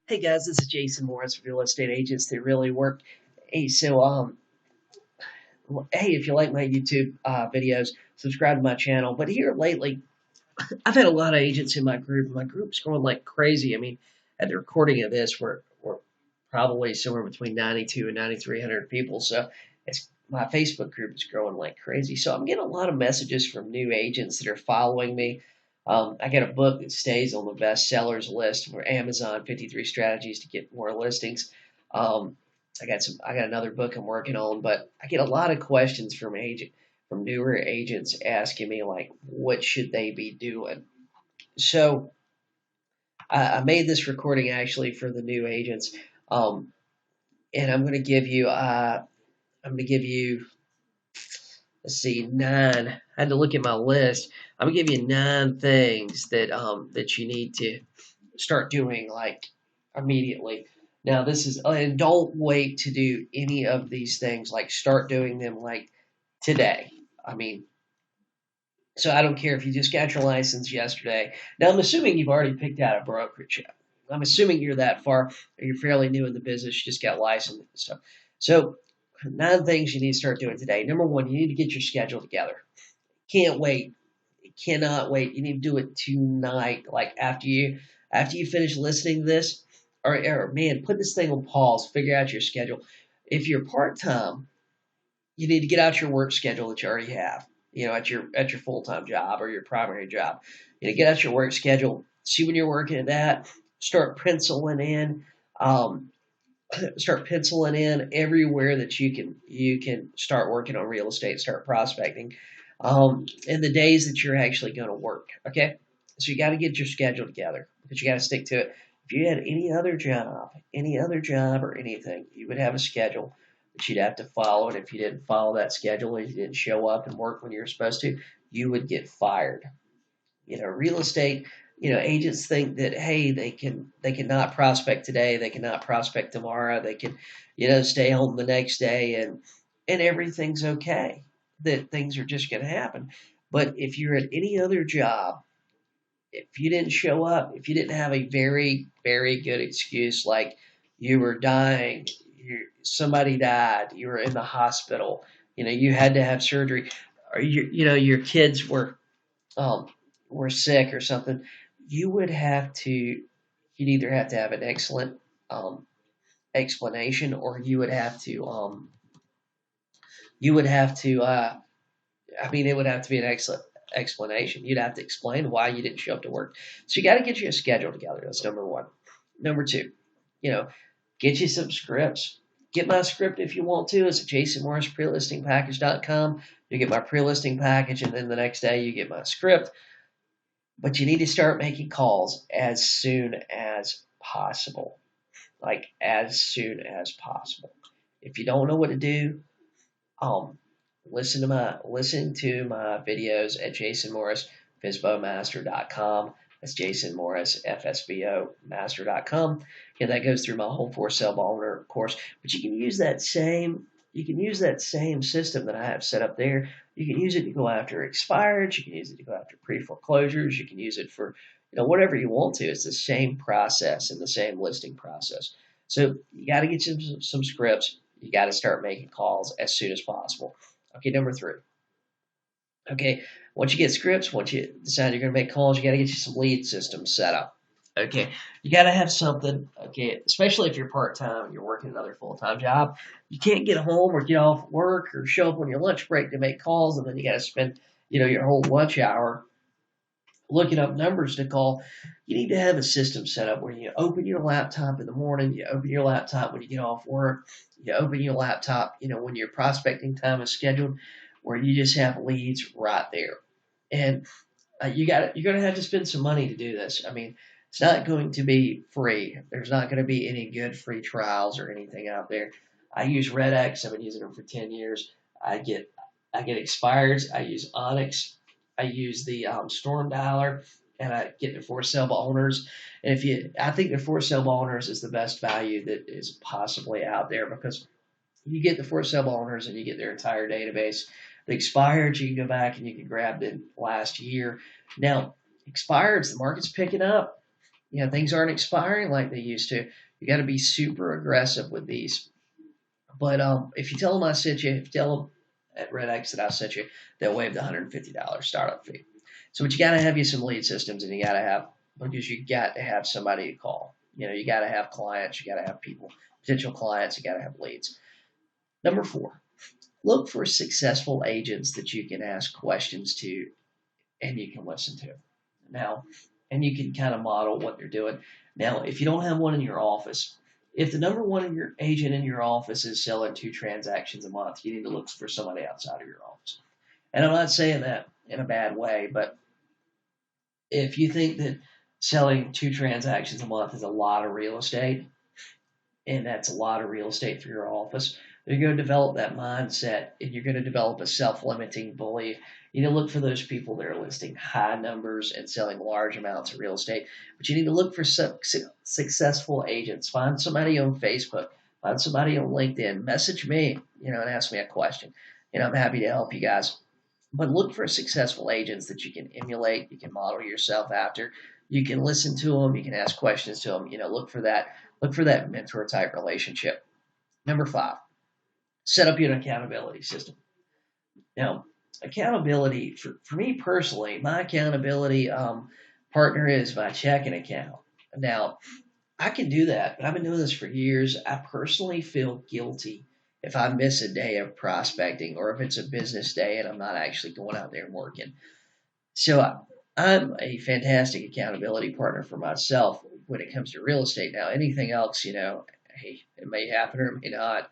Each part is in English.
Hey guys, this is Jason Morris, Real Estate Agents That Really Work. Hey, if you like my YouTube videos, subscribe to my channel. But here lately, I've had a lot of agents in my group. My group's growing like crazy. I mean, at the recording of this, we're probably somewhere between 92 and 9,300 people. So it's my Facebook group is growing like crazy. So I'm getting a lot of messages from new agents that are following me. I got a book that stays on the bestsellers list for Amazon, 53 Strategies to Get More Listings. Um, I got another book I'm working on, but I get a lot of questions from newer agents asking me like, what should they be doing? So I made this recording actually for the new agents, um, and I'm going to give you, let's see, nine. I had to look at my list. I'm gonna give you nine things that you need to start doing like immediately. Now this is, and don't wait to do any of these things. Like start doing them like today. I mean, so I don't care if you just got your license yesterday. Now I'm assuming you've already picked out a brokerage. I'm assuming you're that far, or you're fairly new in the business. You just got licensed and stuff. So nine things you need to start doing today. Number one, you need to get your schedule together. Can't wait. Cannot wait. You need to do it tonight. Like after you finish listening to this, or man, put this thing on pause. Figure out your schedule. If you're part time, you need to get out your work schedule that you already have. You know, at your full time job or your primary job. You know, get out your work schedule. See when you're working at that. Start penciling in. Um, Start penciling in everywhere that you can start working on real estate, start prospecting, in the days that you're actually going to work. Okay, so you got to get your schedule together because you got to stick to it. If you had any other job or anything, you would have a schedule that you'd have to follow, and if you didn't follow that schedule and you didn't show up and work when you were supposed to, you would get fired. You know, real estate, agents think that, hey, they cannot prospect today, they cannot prospect tomorrow, they can, stay home the next day and everything's okay, that things are just going to happen. But if you're at any other job, if you didn't show up, if you didn't have a very very good excuse, like you were dying, somebody died, you were in the hospital, you had to have surgery, or your kids um, were sick or something, you would have to, you'd either have to have an excellent um, explanation, or you would have to, I mean, it would have to be an excellent explanation. You'd have to explain why you didn't show up to work. So you got to get you a schedule together. That's number one. Number two, you know, get you some scripts. Get my script if you want to. It's at jasonmorrisprelistingpackage.com. You get my pre-listing package, and then the next day you get my script. But you need to start making calls as soon as possible. Like as soon as possible. If you don't know what to do, um, listen to my videos at jasonmorrisfsbomaster.com. That's Jason Morris, FSBO Master.com. And that goes through my home for sale by owner course. But you can use that same system that I have set up there. You can use it to go after expireds, you can use it to go after pre-foreclosures, you can use it for whatever you want to. It's the same process and the same listing process. So you got to get some scripts. You got to start making calls as soon as possible. Okay, number three. Okay, once you get scripts, once you decide you're going to make calls, you got to get you some lead systems set up. Okay, you got to have something. Okay, especially if you're part time, you're working another full time job. You can't get home or get off work or show up on your lunch break to make calls, and then you got to spend your whole lunch hour looking up numbers to call. You need to have a system set up where you open your laptop in the morning, you open your laptop when you get off work, you open your laptop, when your prospecting time is scheduled, where you just have leads right there. And you're going to have to spend some money to do this. I mean, it's not going to be free. There's not going to be any good free trials or anything out there. I use RedX. I've been using them for 10 years. I get expireds. I use Onyx. I use the Storm Dialer, and I get the for sale by owners. And I think the for sale by owners is the best value that is possibly out there, because you get the for sale by owners and you get their entire database. The expireds, you can go back and you can grab the last year. Now, expireds, the market's picking up. Things aren't expiring like they used to. You got to be super aggressive with these. But if you tell them I sent you, if you tell them at Red X that I sent you, they'll waive the $150 startup fee. So, but you got to have you some lead systems, and you got to have because you got to have somebody to call. You got to have clients, you got to have people, potential clients, you got to have leads. Number 4, look for successful agents that you can ask questions to and you can listen to. Now, and you can kind of model what they're doing. Now, if you don't have one in your office, if the number one in your agent in your office is selling 2 transactions a month, you need to look for somebody outside of your office. And I'm not saying that in a bad way, but if you think that selling 2 transactions a month is a lot of real estate, and that's a lot of real estate for your office, you're going to develop that mindset and you're going to develop a self-limiting belief. You need to look for those people that are listing high numbers and selling large amounts of real estate. But you need to look for successful agents. Find somebody on Facebook. Find somebody on LinkedIn. Message me, and ask me a question. I'm happy to help you guys. But look for successful agents that you can emulate. You can model yourself after. You can listen to them. You can ask questions to them. Look for that. Look for that mentor type relationship. Number 5, set up your accountability system. Now, accountability, for me personally, my accountability partner is my checking account. Now, I can do that, but I've been doing this for years. I personally feel guilty if I miss a day of prospecting or if it's a business day and I'm not actually going out there and working. So I'm a fantastic accountability partner for myself when it comes to real estate. Now, anything else, hey, it may happen or it may not.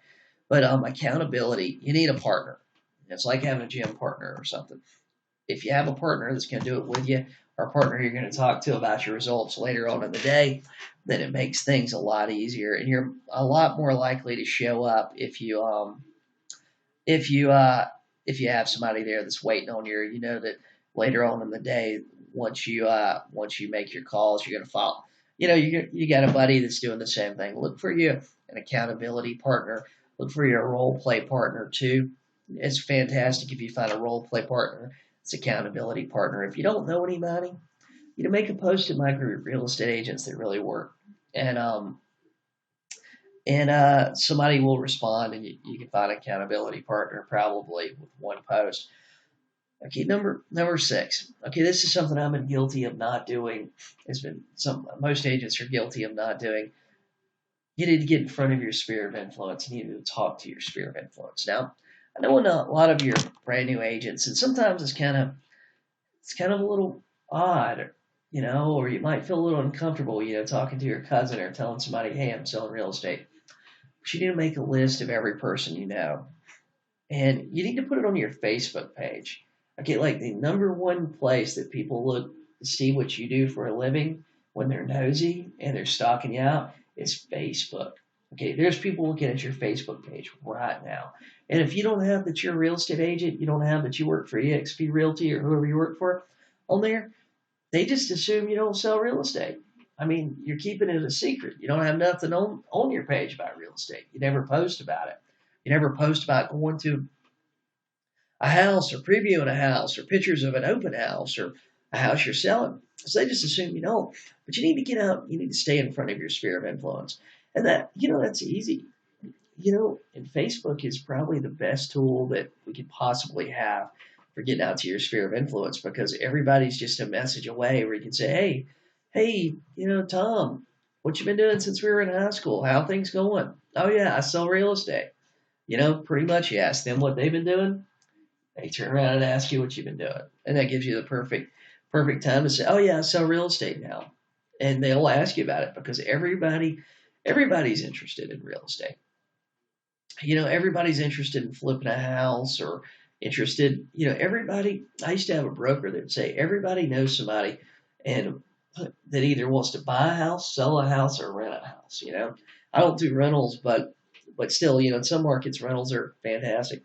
But accountability, you need a partner. It's like having a gym partner or something. If you have a partner that's going to do it with you, or a partner you're going to talk to about your results later on in the day, then it makes things a lot easier, and you're a lot more likely to show up if you have somebody there that's waiting on you. You know that later on in the day, once you make your calls, you're going to follow. You got a buddy that's doing the same thing. Look for you an accountability partner. Look for your role play partner too. It's fantastic if you find a role play partner. It's accountability partner. If you don't know anybody, make a post in my group, Real Estate Agents That Really Work, and somebody will respond, and you can find an accountability partner probably with one post. Okay, number 6. Okay, this is something I've been guilty of not doing. Most agents are guilty of not doing. You need to get in front of your sphere of influence. You need to talk to your sphere of influence. Now, I know a lot of your brand new agents, and sometimes it's kind of a little odd, or you might feel a little uncomfortable, talking to your cousin or telling somebody, hey, I'm selling real estate. But you need to make a list of every person you know, and you need to put it on your Facebook page. Okay, like the number one place that people look to see what you do for a living when they're nosy and they're stalking you out is Facebook. Okay, there's people looking at your Facebook page right now. And if you don't have that you're a real estate agent, you don't have that you work for eXp Realty or whoever you work for on there, they just assume you don't sell real estate. I mean, you're keeping it a secret. You don't have nothing on your page about real estate. You never post about it. You never post about going to a house or previewing a house or pictures of an open house or a house you're selling. So they just assume you don't. But you need to get out. You need to stay in front of your sphere of influence. And that's easy. And Facebook is probably the best tool that we could possibly have for getting out to your sphere of influence because everybody's just a message away where you can say, hey, Tom, what you been doing since we were in high school? How things going? Oh, yeah, I sell real estate. Pretty much you ask them what they've been doing. They turn around and ask you what you've been doing. And that gives you the perfect time to say, oh, yeah, I sell real estate now. And they'll ask you about it because everybody's interested in real estate. Everybody's interested in flipping a house or interested, everybody. I used to have a broker that would say everybody knows somebody and that either wants to buy a house, sell a house, or rent a house. I don't do rentals, but still, in some markets, rentals are fantastic.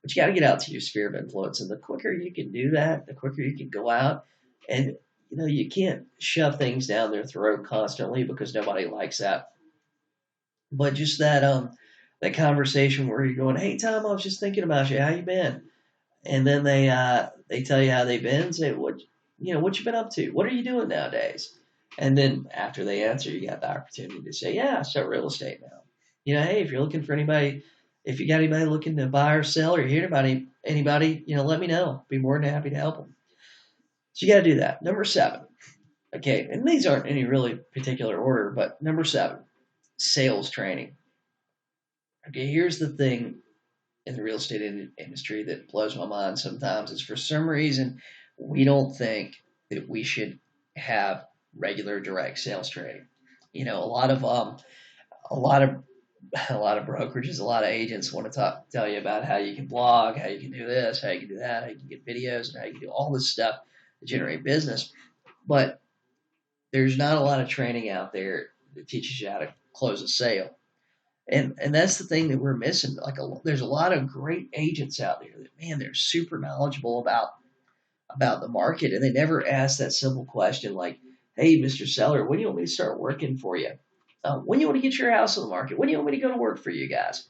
But you got to get out to your sphere of influence. And the quicker you can do that, the quicker you can go out. And, you can't shove things down their throat constantly because nobody likes that. But just that conversation where you're going, hey, Tom, I was just thinking about you. How you been? And then they tell you how they've been. Say, what you been up to? What are you doing nowadays? And then after they answer, you got the opportunity to say, yeah, I sell real estate now. Hey, if you're looking for anybody, if you got anybody looking to buy or sell, or you hear about anybody, let me know. Be more than happy to help them. So you got to do that. Number 7. Okay, and these aren't any really particular order, but number 7, sales training. Okay, here's the thing in the real estate industry that blows my mind sometimes is for some reason we don't think that we should have regular direct sales training. A lot of a lot of a lot of brokerages, a lot of agents want to tell you about how you can blog, how you can do this, how you can do that, how you can get videos, and how you can do all this stuff to generate business. But there's not a lot of training out there that teaches you how to close a sale. And that's the thing that we're missing. There's a lot of great agents out there that, man, they're super knowledgeable about the market, and they never ask that simple question like, "Hey, Mr. Seller, when do you want me to start working for you? When do you want to get your house on the market? When do you want me to go to work for you guys?"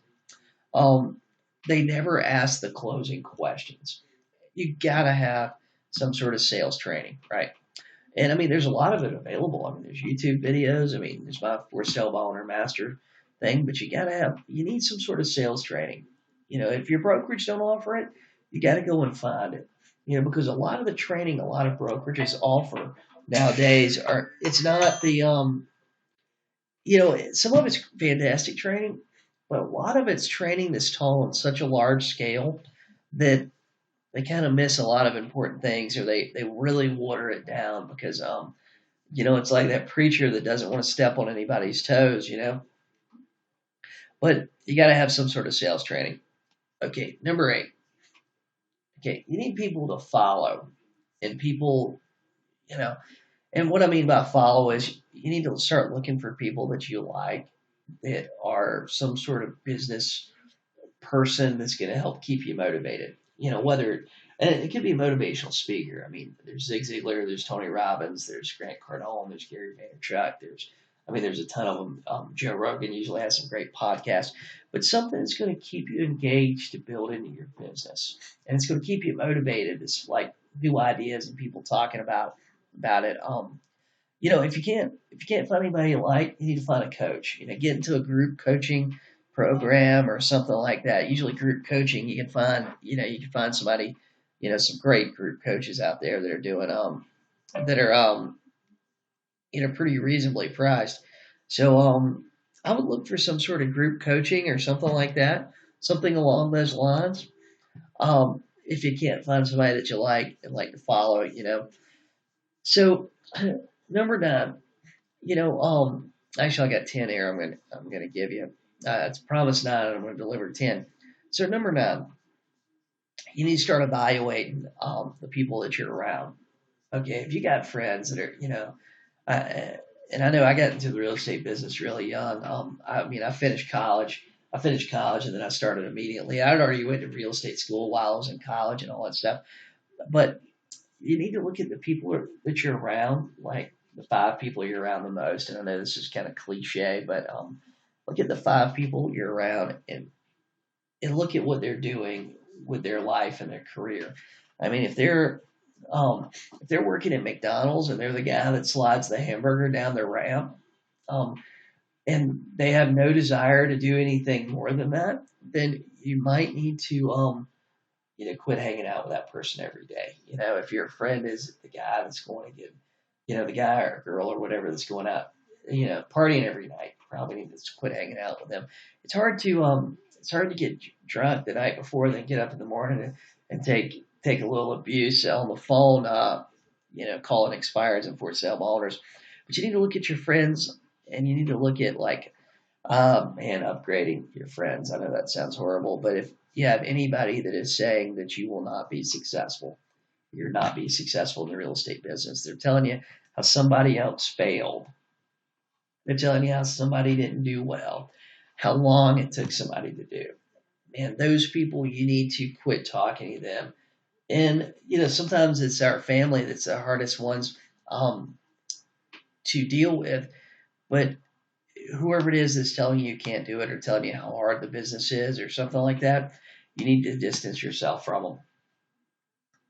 Um, they never ask the closing questions. You gotta have some sort of sales training, right? And I mean, there's a lot of it available. I mean, there's YouTube videos. I mean, there's my For Sale by Owner Master thing, but you need some sort of sales training. If your brokerage don't offer it, you got to go and find it. Because a lot of the training a lot of brokerages offer nowadays it's not the some of it's fantastic training, but a lot of it's training that's taught on such a large scale that they kind of miss a lot of important things, or they really water it down because it's like that preacher that doesn't want to step on anybody's toes. But you got to have some sort of sales training. Okay, number 8. Okay, you need people to follow, and people, and what I mean by follow is you need to start looking for people that you like, that are some sort of business person that's going to help keep you motivated. And it could be a motivational speaker. I mean, there's Zig Ziglar, there's Tony Robbins, there's Grant Cardone, there's Gary Vaynerchuk, there's a ton of them. Joe Rogan usually has some great podcasts, but something that's going to keep you engaged to build into your business, and it's going to keep you motivated. It's like new ideas and people talking about it. If you can't find anybody you like, you need to find a coach. Get into a group coaching program or something like that. Usually, group coaching you can find somebody, some great group coaches out there that are doing that are pretty reasonably priced. So I would look for some sort of group coaching or something like that, something along those lines. If you can't find somebody that you like and like to follow, So number 9, actually I got 10 here. I'm gonna give you. It's promised 9, and I'm gonna deliver 10. So number 9, you need to start evaluating the people that you're around. Okay, if you got friends that are, and I know I got into the real estate business really young. I finished college. And then I started immediately. I'd already went to real estate school while I was in college and all that stuff. But you need to look at the people that you're around, like the 5 people you're around the most. And I know this is kind of cliche, but look at the 5 people you're around and look at what they're doing with their life and their career. I mean, if they're working at McDonald's and they're the guy that slides the hamburger down the ramp, and they have no desire to do anything more than that, then you might need to quit hanging out with that person every day. If your friend is the guy that's going to get, the guy or girl or whatever that's going out, partying every night, probably need to quit hanging out with them. It's hard to get drunk the night before, then get up in the morning and take a little abuse on the phone, calling expireds and for sale owners. But you need to look at your friends, and you need to look at upgrading your friends. I know that sounds horrible, but if you have anybody that is saying that you will not be successful, you're not be successful in the real estate business. They're telling you how somebody else failed. They're telling you how somebody didn't do well, how long it took somebody to do. Man, those people, you need to quit talking to them. And, sometimes it's our family that's the hardest ones to deal with. But whoever it is that's telling you can't do it or telling you how hard the business is or something like that, you need to distance yourself from them.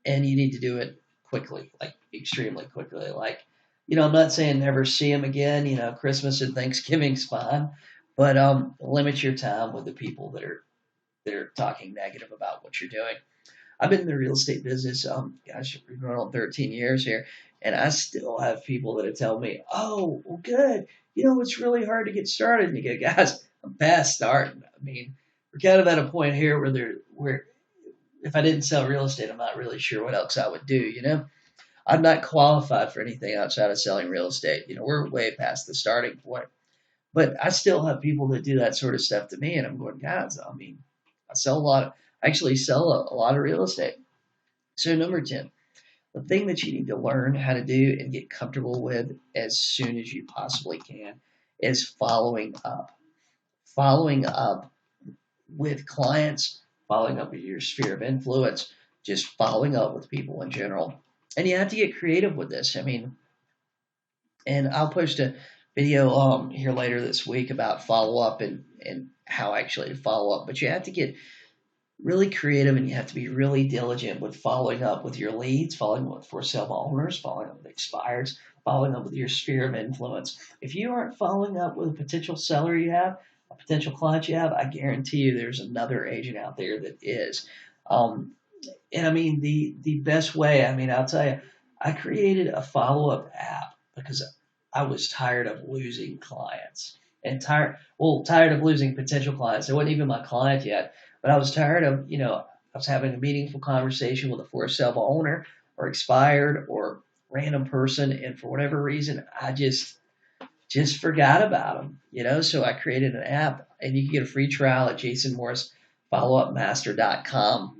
And you need to do it quickly, like extremely quickly. Like, I'm not saying never see them again. Christmas and Thanksgiving's fine, but limit your time with the people that are talking negative about what you're doing. I've been in the real estate business, gosh, we're going on 13 years here, and I still have people that tell me, "Oh, well, good. It's really hard to get started." And you go, "Guys, I'm past starting. I mean, we're kind of at a point here where if I didn't sell real estate, I'm not really sure what else I would do. I'm not qualified for anything outside of selling real estate. We're way past the starting point. But I still have people that do that sort of stuff to me, and I'm going, guys, I mean, I actually sell a lot of real estate. So number 10, the thing that you need to learn how to do and get comfortable with as soon as you possibly can is following up. Following up with clients, following up with your sphere of influence, just following up with people in general. And you have to get creative with this. I mean, and I'll post a video here later this week about follow up and how actually to follow up. But you have to get really creative and you have to be really diligent with following up with your leads, following up with for sale owners, following up with expires, following up with your sphere of influence. If you aren't following up with a potential seller you have, a potential client you have, I guarantee you there's another agent out there that is. Um, and I mean, the best way, I mean, I'll tell you, I created a follow up app because I was tired of losing clients and tired of losing potential clients. It wasn't even my client yet, but I was tired of, I was having a meaningful conversation with a for sale owner or expired or random person. And for whatever reason, I just forgot about them. So I created an app and you can get a free trial at jasonmorrisfollowupmaster.com.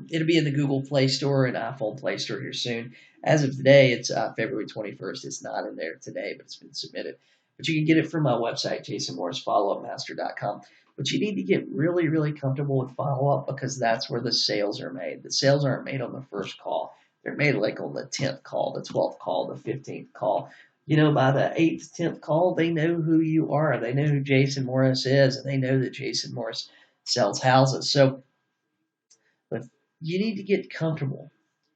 It'll be in the Google Play Store and iPhone Play Store here soon. As of today, it's February 21st. It's not in there today, but it's been submitted. But you can get it from my website, jasonmorrisfollowupmaster.com. But you need to get really, really comfortable with follow-up because that's where the sales are made. The sales aren't made on the first call. They're made like on the 10th call, the 12th call, the 15th call. By the 8th, 10th call, they know who you are. They know who Jason Morris is, and they know that Jason Morris sells houses. So but you need to get comfortable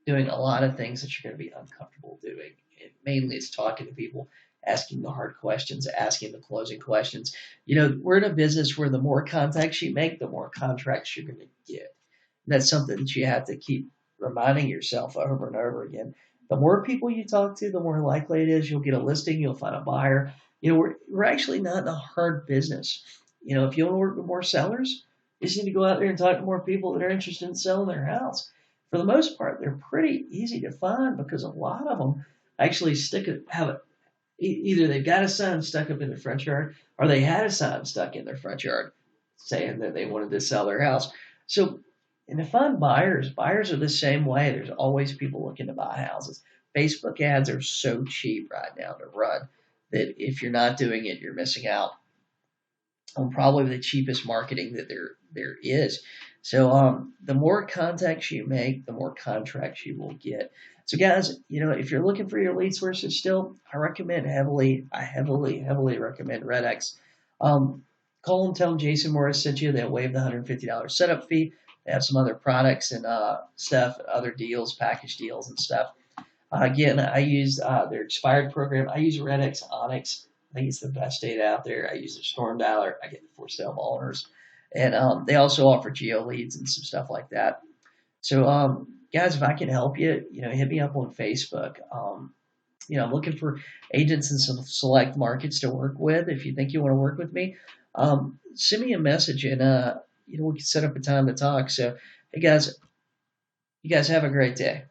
doing a lot of things that you're going to be uncomfortable doing. And mainly it's talking to people, asking the hard questions, asking the closing questions. We're in a business where the more contacts you make, the more contracts you're going to get. And that's something that you have to keep reminding yourself over and over again. The more people you talk to, the more likely it is you'll get a listing, you'll find a buyer. We're actually not in a hard business. If you want to work with more sellers, you just need to go out there and talk to more people that are interested in selling their house. For the most part, they're pretty easy to find because a lot of them actually either they've got a sign stuck up in their front yard or they had a sign stuck in their front yard saying that they wanted to sell their house. So, and to find buyers are the same way. There's always people looking to buy houses. Facebook ads are so cheap right now to run that if you're not doing it, you're missing out on probably the cheapest marketing that there is. So the more contacts you make, the more contracts you will get. So guys, if you're looking for your lead sources still, I heavily recommend RedX. Call them, tell them Jason Morris sent you. They'll waive the $150 setup fee. They have some other products and stuff, other deals, package deals and stuff. Again, I use their expired program. I use RedX Onyx. I think it's the best data out there. I use their Storm Dialer. I get the for sale owners. And they also offer geo leads and some stuff like that. So, guys, if I can help you, hit me up on Facebook. I'm looking for agents in some select markets to work with. If you think you want to work with me, send me a message and, we can set up a time to talk. So, hey, guys, you guys have a great day.